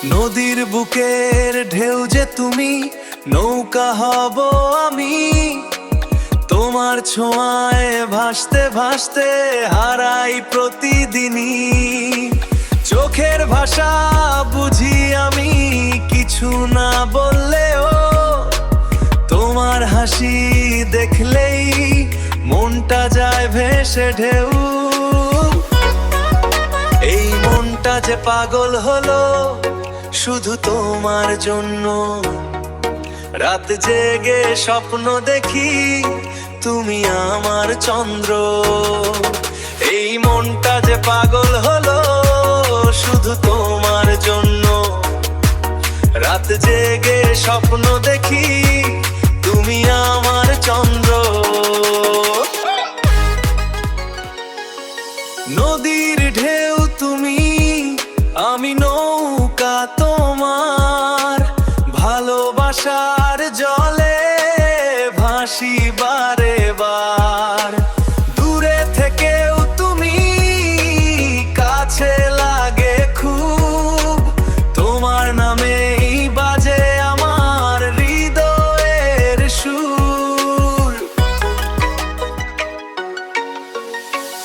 নদীর বুকের ঢেউ যে তুমি, নৌকা হব আমি। তোমার ছোঁয়ায় ভাসতে ভাসতে হারাই প্রতিদিনই। চোখের ভাষা বুঝি আমি, কিছু না বললেও তোমার হাসি দেখলেই মনটা যায় ভেসে ঢেউ। এই মনটা যে পাগল হলো শুধু তোমার জন্য। রাত জেগে স্বপ্ন দেখি তুমি আমার চন্দ্র। এই মনটা যে পাগল হলো শুধু তোমার জন্য। রাত জেগে স্বপ্ন দেখি তুমি আমার চন্দ্র। নদীর ঢেউ তুমি, আমি নৌকা তোমার। ভালোবাসার জলে ভাসি বারে বার। দূরে থেকেও তুমি, কাছে লাগে খুব। তোমার নামেই বাজে আমার হৃদয়ের সুর।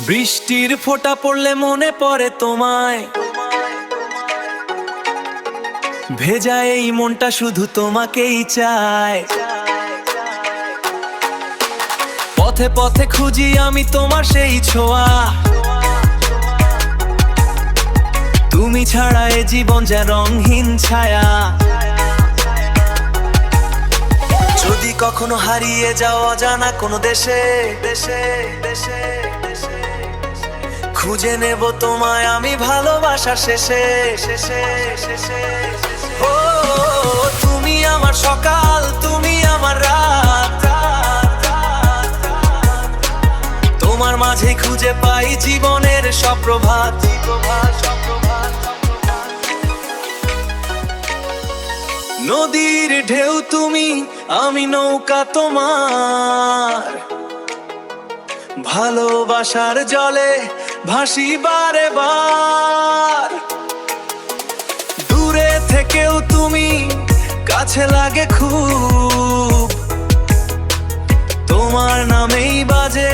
বৃষ্টির ফোঁটা পড়লে মনে পড়ে তোমায়। ভেজা এই মনটা শুধু তোমাকেই চায়। পথে পথে খুঁজি আমি তোমার সেই ছোঁয়া। তুমি ছাড়া এ জীবন যা রঙহীন ছায়া। যদি কখনো হারিয়ে যাও অজানা কোনো দেশে, দেশে দেশে খুঁজে নেব তোমায় আমি ভালোবাসার শেষে, শেষে শেষে। ও তুমি আমার সকাল, তুমি আমার রাত। তোমার মাঝে খুঁজে পাই জীবনের সব প্রভাত। নদীর ঢেউ তুমি, আমি নৌকা তোমার। ভালোবাসার জলে ভাসি বারে বার। দূরে থেকেও তুমি, কাছে লাগে খুব। তোমার নামেই বাজে